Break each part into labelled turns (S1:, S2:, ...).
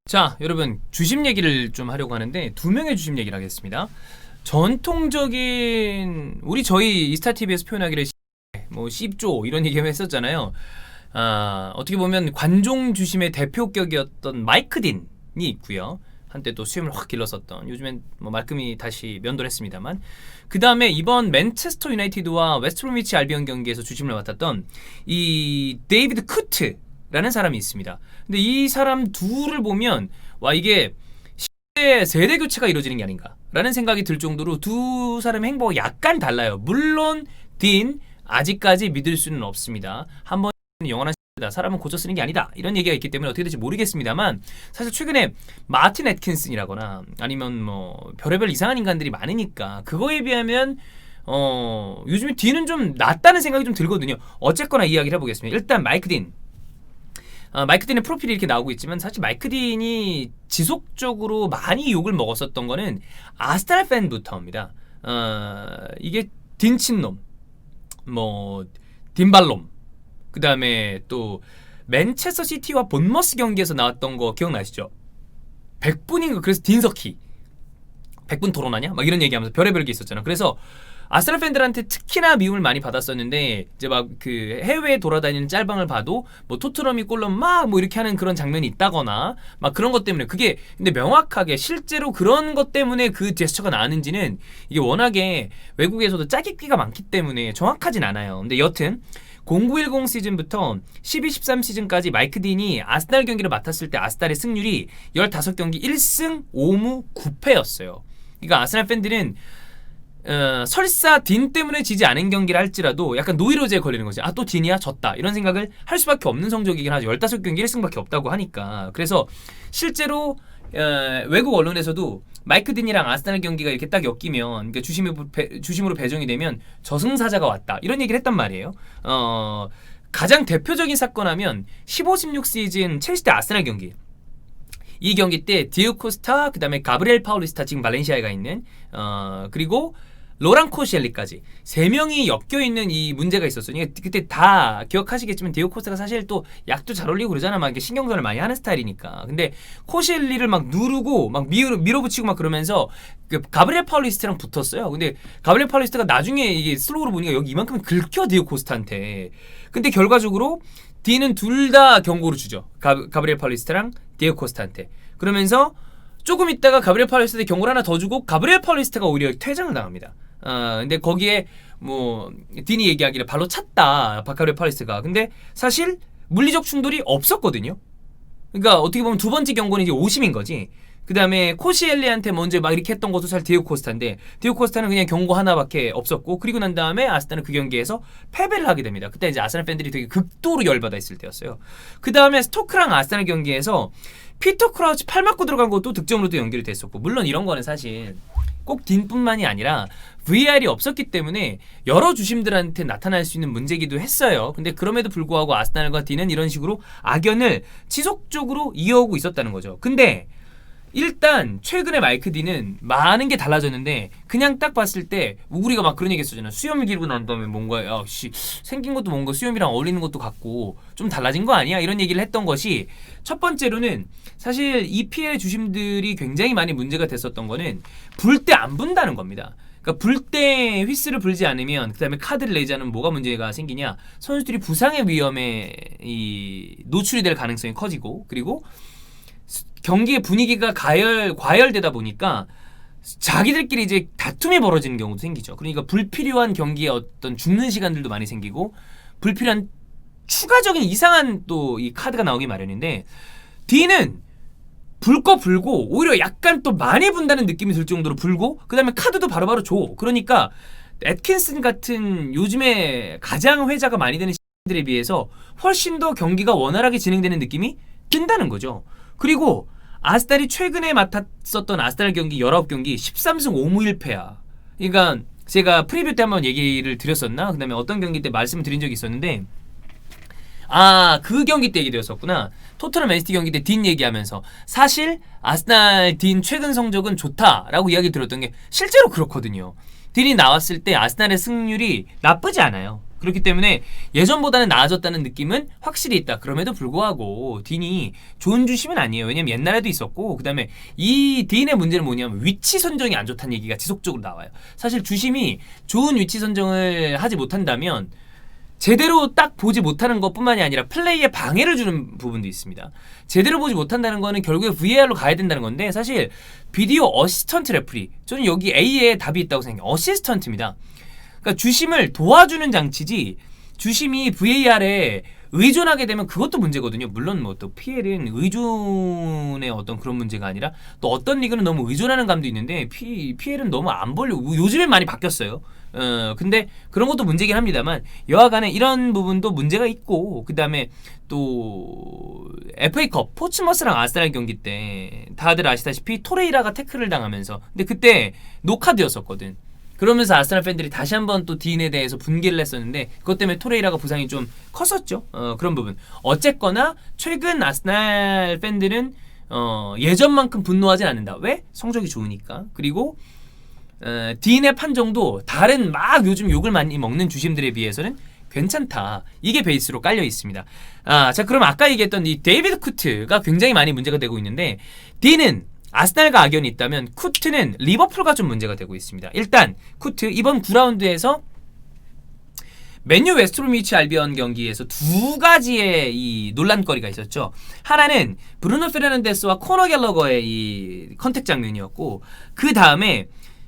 S1: 자, 여러분 주심 얘기를 좀 하려고 하는데 두 명의 주심 얘기를 하겠습니다. 전통적인 저희 이스타TV에서 표현하기를 뭐 씹조 이런 얘기 했었잖아요. 어떻게 보면 관종 주심의 대표격이었던 마이크 딘이 있고요. 한때 또 수염을 확 길렀었던, 요즘엔 뭐 말끔히 다시 면도했습니다만, 그 다음에 이번 맨체스터 유나이티드와 웨스트브로미치 알비온 경기에서 주심을 맡았던 이 데이비드 쿠트라는 사람이 있습니다. 근데 이 사람 둘을 보면 와, 이게 세대 교체가 이루어지는 게 아닌가라는 생각이 들 정도로 두 사람의 행보가 약간 달라요. 물론 딘 아직까지 믿을 수는 없습니다. 한번 영원한 사람은 고쳐 쓰는 게 아니다, 이런 얘기가 있기 때문에 어떻게 될지 모르겠습니다만, 사실 최근에 마틴 애트킨슨이라거나 아니면 뭐 별의별 이상한 인간들이 많으니까 그거에 비하면 요즘에 딘은 좀 낫다는 생각이 좀 들거든요. 어쨌거나 이야기를 해보겠습니다. 일단 마이크 딘의 프로필이 이렇게 나오고 있지만, 사실 마이크 딘이 지속적으로 많이 욕을 먹었었던 거는 아스날 팬부터입니다. 이게 딘친놈, 뭐 딘발놈, 그 다음에 또 맨체스터 시티와 본머스 경기에서 나왔던 거 기억나시죠? 100분인가, 그래서 딘서키 100분 토론하냐? 막 이런 얘기하면서 별의별 게 있었잖아. 그래서 아스날 팬들한테 특히나 미움을 많이 받았었는데, 이제 막 그 해외에 돌아다니는 짤방을 봐도 뭐 토트넘이 골로 막 뭐 이렇게 하는 그런 장면이 있다거나 막 그런 것 때문에, 그게 근데 명확하게 실제로 그런 것 때문에 그 제스처가 나왔는지는, 이게 워낙에 외국에서도 짜깁기가 많기 때문에 정확하진 않아요. 근데 여튼 0910 시즌부터 12-13 시즌까지 마이크 딘이 아스날 경기를 맡았을 때 아스날의 승률이 15경기 1승 5무 9패였어요. 그러니까 아스날 팬들은 설사 딘 때문에 지지 않은 경기를 할지라도 약간 노이로제에 걸리는 거지. 또 딘이야? 졌다, 이런 생각을 할 수밖에 없는 성적이긴 하죠. 15경기 1승밖에 없다고 하니까. 그래서 실제로 외국 언론에서도 마이크 딘이랑 아스날 경기가 이렇게 딱 엮이면, 그러니까 주심으로 배정이 되면 저승사자가 왔다, 이런 얘기를 했단 말이에요. 가장 대표적인 사건 하면 15-16 시즌 첼시 대 아스날 경기. 이 경기 때 디에고 코스타, 그 다음에 가브리엘 파울리스타, 지금 발렌시아에 가 있는, 그리고 로랑 코시엘리까지 3명이 엮여있는 이 문제가 있었어요. 그때 다 기억하시겠지만 디에고 코스타가 사실 또 약도 잘 올리고 그러잖아. 막 이렇게 신경전을 많이 하는 스타일이니까. 근데 코시엘리를 막 누르고 막 밀어붙이고 막 그러면서 그 가브리엘 파울리스타랑 붙었어요. 근데 가브리엘 파울리스타가 나중에 이게 슬로우로 보니까 여기 이만큼 긁혀, 디에고 코스타한테. 근데 결과적으로 딘은 둘 다 경고를 주죠. 가브리엘 파울리스타랑 디에고 코스타한테. 그러면서 조금 있다가 가브리엘 파울리스타한테 경고를 하나 더 주고 가브리엘 파울리스타가 오히려 퇴장을 당합니다. 근데 거기에 뭐 딘이 얘기하기를 발로 찼다, 가브리엘 파울리스타가. 근데 사실 물리적 충돌이 없었거든요. 그러니까 어떻게 보면 두 번째 경고는 이제 오심인 거지. 그 다음에 코시엘리한테 먼저 막 이렇게 했던 것도 사실 디에고 코스타인데, 디에고 코스타는 그냥 경고 하나밖에 없었고, 그리고 난 다음에 아스날은 그 경기에서 패배를 하게 됩니다. 그때 이제 아스날 팬들이 되게 극도로 열받아 있을 때였어요. 그 다음에 스토크랑 아스날 경기에서 피터 크라우치 팔 맞고 들어간 것도 득점으로 또 연결이 됐었고, 물론 이런 거는 사실 꼭 딘뿐만이 아니라 VR이 없었기 때문에 여러 주심들한테 나타날 수 있는 문제기도 했어요. 근데 그럼에도 불구하고 아스날과 딘은 이런 식으로 악연을 지속적으로 이어오고 있었다는 거죠. 근데 일단 최근에 마이크 딘은 많은 게 달라졌는데, 그냥 딱 봤을 때 우리가 막 그런 얘기 했었잖아요. 수염을 기르고 난 다음에 뭔가 생긴 것도 뭔가 수염이랑 어울리는 것도 같고 좀 달라진 거 아니야? 이런 얘기를 했던 것이, 첫 번째로는 사실 EPL 주심들이 굉장히 많이 문제가 됐었던 거는 불 때 안 분다는 겁니다. 그러니까 불 때 휘스를 불지 않으면, 그 다음에 카드를 내지 않으면 뭐가 문제가 생기냐? 선수들이 부상의 위험에 노출이 될 가능성이 커지고, 그리고 경기의 분위기가 과열되다 보니까 자기들끼리 이제 다툼이 벌어지는 경우도 생기죠. 그러니까 불필요한 경기에 어떤 죽는 시간들도 많이 생기고, 불필요한 추가적인 이상한 또 이 카드가 나오기 마련인데, D는 불 거 불고 오히려 약간 또 많이 분다는 느낌이 들 정도로 불고, 그 다음에 카드도 바로바로 줘. 그러니까 애트킨슨 같은 요즘에 가장 회자가 많이 되는 시즌들에 비해서 훨씬 더 경기가 원활하게 진행되는 느낌이 든다는 거죠. 그리고 아스날이 최근에 맡았었던 아스날 경기 19경기 13승 5무 1패야. 그러니까 제가 프리뷰 때 한번 얘기를 드렸었나? 그 다음에 어떤 경기 때 말씀을 드린 적이 있었는데, 그 경기 때 얘기 드렸었구나. 토트넘 맨시티 경기 때 딘 얘기하면서 사실 아스날 딘 최근 성적은 좋다라고 이야기 들었던 게 실제로 그렇거든요. 딘이 나왔을 때 아스날의 승률이 나쁘지 않아요. 그렇기 때문에 예전보다는 나아졌다는 느낌은 확실히 있다. 그럼에도 불구하고 딘이 좋은 주심은 아니에요. 왜냐면 옛날에도 있었고, 그 다음에 이 딘의 문제는 뭐냐면 위치 선정이 안 좋다는 얘기가 지속적으로 나와요. 사실 주심이 좋은 위치 선정을 하지 못한다면 제대로 딱 보지 못하는 것뿐만이 아니라 플레이에 방해를 주는 부분도 있습니다. 제대로 보지 못한다는 거는 결국에 VAR로 가야 된다는 건데, 사실 비디오 어시스턴트 레프리, 저는 여기 A에 답이 있다고 생각해요. 어시스턴트입니다. 그러니까 주심을 도와주는 장치지, 주심이 VAR에 의존하게 되면 그것도 문제거든요. 물론 뭐 또 PL은 의존의 어떤 그런 문제가 아니라, 또 어떤 리그는 너무 의존하는 감도 있는데 PL은 너무 안 보려고, 요즘엔 많이 바뀌었어요. 근데 그런 것도 문제긴 합니다만, 여하간에 이런 부분도 문제가 있고, 그 다음에 또 FA컵 포츠머스랑 아스날 경기 때 다들 아시다시피 토레이라가 태클을 당하면서, 근데 그때 노카드였었거든. 그러면서 아스날 팬들이 다시 한번 또 딘에 대해서 분개를 했었는데, 그것 때문에 토레이라가 부상이 좀 컸었죠. 그런 부분. 어쨌거나 최근 아스날 팬들은 예전만큼 분노하진 않는다. 왜? 성적이 좋으니까. 그리고 딘의 판정도 다른 막 요즘 욕을 많이 먹는 주심들에 비해서는 괜찮다. 이게 베이스로 깔려 있습니다. 자, 그럼 아까 얘기했던 이 데이비드 쿠트가 굉장히 많이 문제가 되고 있는데, 딘은 아스날과 악연이 있다면 쿠트는 리버풀과 좀 문제가 되고 있습니다. 일단 쿠트 이번 9라운드에서 맨유 웨스트브로미치 알비온 경기에서 두 가지의 이 논란거리가 있었죠. 하나는 브루노 페르난데스와 코너 갤러거의 이 컨택 장면이었고, 그 다음에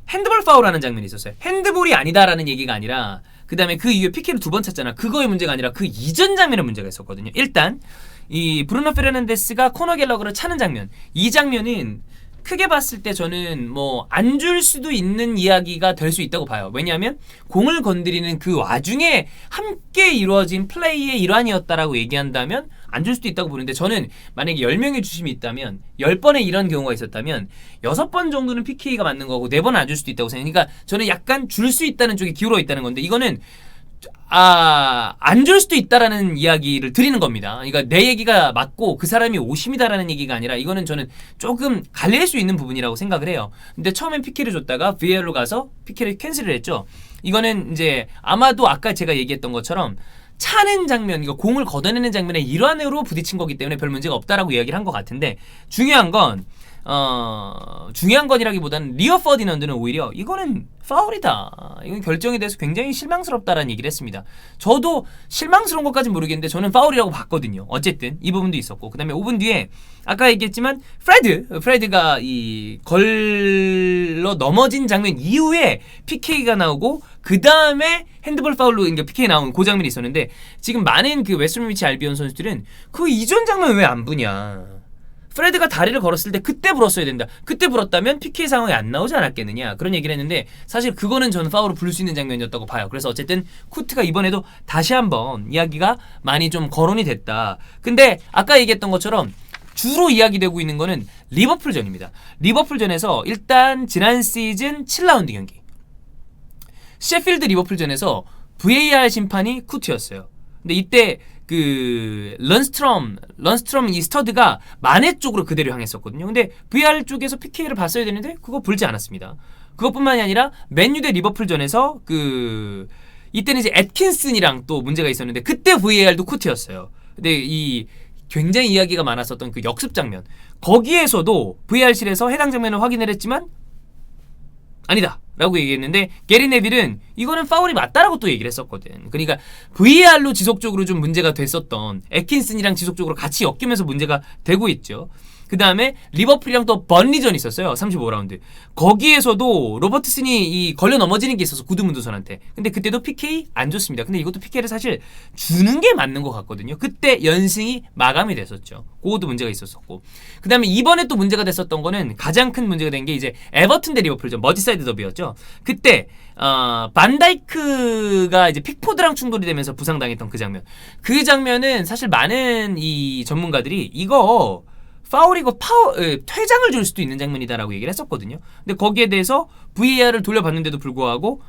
S1: 핸드볼 파울하는 장면이 있었어요. 핸드볼이 아니다라는 얘기가 아니라, 그 다음에 그 이후에 PK를 두 번 찼잖아. 그거의 문제가 아니라 그 이전 장면에 문제가 있었거든요. 일단 이 브루노 페르난데스가 코너 갤러거를 차는 장면, 이 장면은 크게 봤을 때 저는 뭐 안 줄 수도 있는 이야기가 될 수 있다고 봐요. 왜냐하면 공을 건드리는 그 와중에 함께 이루어진 플레이의 일환이었다라고 얘기한다면 안 줄 수도 있다고 보는데, 저는 만약에 10명의 주심이 있다면 10번의 이런 경우가 있었다면 6번 정도는 PK가 맞는 거고 4번은 안 줄 수도 있다고 생각해요. 그러니까 저는 약간 줄 수 있다는 쪽에 기울어 있다는 건데, 이거는 안 줄 수도 있다라는 이야기를 드리는 겁니다. 그러니까 내 얘기가 맞고 그 사람이 오심이다라는 얘기가 아니라, 이거는 저는 조금 갈릴 수 있는 부분이라고 생각을 해요. 근데 처음엔 PK를 줬다가 VAR로 가서 PK를 캔슬을 했죠. 이거는 이제 아마도 아까 제가 얘기했던 것처럼 차는 장면, 이거 공을 걷어내는 장면의 일환으로 부딪힌 거기 때문에 별 문제가 없다라고 이야기를 한 것 같은데, 중요한 건이라기보다는 리어 퍼디넌드는 오히려 이거는 파울이다, 이건 결정에 대해서 굉장히 실망스럽다라는 얘기를 했습니다. 저도 실망스러운 것까지는 모르겠는데 저는 파울이라고 봤거든요. 어쨌든 이 부분도 있었고, 그 다음에 5분 뒤에 아까 얘기했지만 프레드가 이 걸러 넘어진 장면 이후에 PK가 나오고, 그 다음에 핸드볼 파울로 그러니까 PK 나온 그 장면이 있었는데, 지금 많은 그 웨스트브로미치 알비온 선수들은 그 이전 장면 왜 안 보냐, 프레드가 다리를 걸었을 때 그때 불었어야 된다, 그때 불었다면 PK 상황이 안 나오지 않았겠느냐, 그런 얘기를 했는데, 사실 그거는 저는 파울을 부를 수 있는 장면이었다고 봐요. 그래서 어쨌든 쿠트가 이번에도 다시 한번 이야기가 많이 좀 거론이 됐다. 근데 아까 얘기했던 것처럼 주로 이야기되고 있는 거는 리버풀전입니다. 리버풀전에서 일단 지난 시즌 7라운드 경기 셰필드 리버풀전에서 VAR 심판이 쿠트였어요. 근데 이때 그 런스트럼 이 스터드가 마네 쪽으로 그대로 향했었거든요. 근데 VAR 쪽에서 PK를 봤어야 되는데 그거 불지 않았습니다. 그것뿐만이 아니라 맨유 대 리버풀전에서 이때는 이제 애킨슨이랑 또 문제가 있었는데, 그때 VAR도 쿠트였어요. 근데 이 굉장히 이야기가 많았었던 그 역습 장면, 거기에서도 VAR실에서 해당 장면을 확인을 했지만 아니다 라고 얘기했는데, 게리 네빌은 이거는 파울이 맞다라고 또 얘기를 했었거든. 그러니까 VAR로 지속적으로 좀 문제가 됐었던 애킨슨이랑 지속적으로 같이 엮이면서 문제가 되고 있죠. 그 다음에 리버풀이랑 또 번리전이 있었어요. 35라운드. 거기에서도 로버트슨이 이 걸려 넘어지는 게 있어서 구드문드선한테. 근데 그때도 PK 안 줬습니다. 근데 이것도 PK를 사실 주는 게 맞는 것 같거든요. 그때 연승이 마감이 됐었죠. 그것도 문제가 있었었고. 그 다음에 이번에 또 문제가 됐었던 거는, 가장 큰 문제가 된 게 이제 에버튼 대 리버풀전, 머지사이드 더비였죠. 그때 반다이크가 이제 픽포드랑 충돌이 되면서 부상당했던 그 장면. 그 장면은 사실 많은 이 전문가들이 이거 파울이고 퇴장을 줄 수도 있는 장면이다라고 얘기를 했었거든요. 근데 거기에 대해서 VAR을 돌려봤는데도 불구하고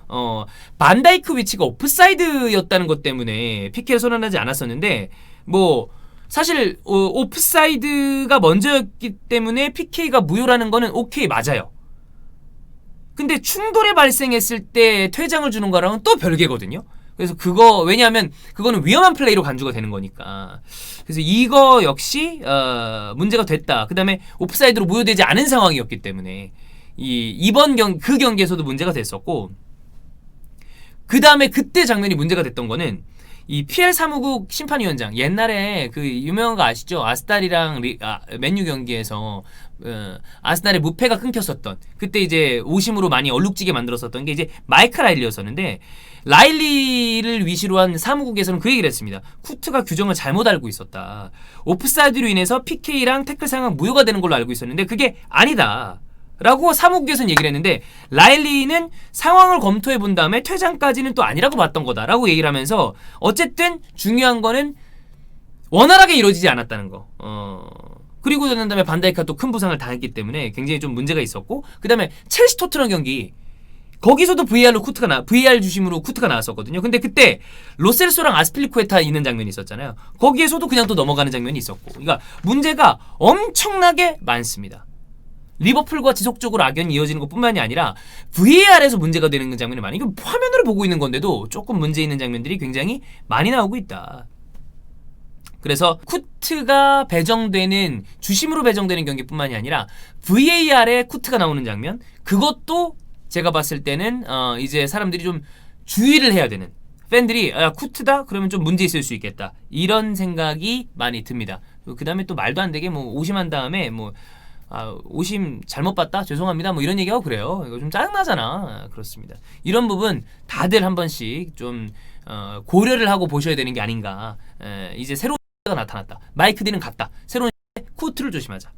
S1: 반다이크 위치가 오프사이드였다는 것 때문에 PK를 선언하지 않았었는데, 뭐 사실 오프사이드가 먼저였기 때문에 PK가 무효라는 거는 오케이, 맞아요. 근데 충돌이 발생했을 때 퇴장을 주는 거랑은 또 별개거든요. 그래서 그거 왜냐하면 그거는 위험한 플레이로 간주가 되는 거니까. 그래서 이거 역시 문제가 됐다. 그다음에 오프사이드로 무효되지 않은 상황이었기 때문에 이번 그 경기에서도 문제가 됐었고, 그다음에 그때 장면이 문제가 됐던 거는 이 PL 사무국 심판위원장, 옛날에 그 유명한 거 아시죠? 아스날이랑 맨유 경기에서 아스날의 무패가 끊겼었던, 그때 이제 오심으로 많이 얼룩지게 만들었었던 게 이제 마이클 라일리였었는데, 라일리를 위시로 한 사무국에서는 그 얘기를 했습니다. 쿠트가 규정을 잘못 알고 있었다. 오프사이드로 인해서 PK랑 태클 상황 무효가 되는 걸로 알고 있었는데 그게 아니다 라고 사무국에서는 얘기를 했는데, 라일리는 상황을 검토해 본 다음에 퇴장까지는 또 아니라고 봤던 거다라고 얘기를 하면서, 어쨌든 중요한 거는 원활하게 이루어지지 않았다는 거. 그리고 난 다음에 반다이크가 또 큰 부상을 당했기 때문에 굉장히 좀 문제가 있었고, 그 다음에 첼시 토트넘 경기, 거기서도 VAR 주심으로 쿠트가 나왔었거든요. 근데 그때 로셀소랑 아스필리쿠에타 있는 장면이 있었잖아요. 거기에서도 그냥 또 넘어가는 장면이 있었고, 그러니까 문제가 엄청나게 많습니다. 리버풀과 지속적으로 악연이 이어지는 것뿐만이 아니라 VAR에서 문제가 되는 장면이 많이, 이거 화면으로 보고 있는 건데도 조금 문제 있는 장면들이 굉장히 많이 나오고 있다. 그래서 쿠트가 배정되는, 주심으로 배정되는 경기뿐만이 아니라 VAR에 쿠트가 나오는 장면, 그것도 제가 봤을 때는 이제 사람들이 좀 주의를 해야 되는, 팬들이 쿠트다? 그러면 좀 문제 있을 수 있겠다, 이런 생각이 많이 듭니다. 그 다음에 또 말도 안 되게 뭐 오심한 다음에 뭐 오심 잘못 봤다? 죄송합니다. 뭐 이런 얘기하고 그래요. 이거 좀 짜증나잖아. 그렇습니다. 이런 부분 다들 한 번씩 좀 고려를 하고 보셔야 되는 게 아닌가. 이제 새로운 가 나타났다. 마이크 딘은 갔다. 새로운 쿠트를 조심하자.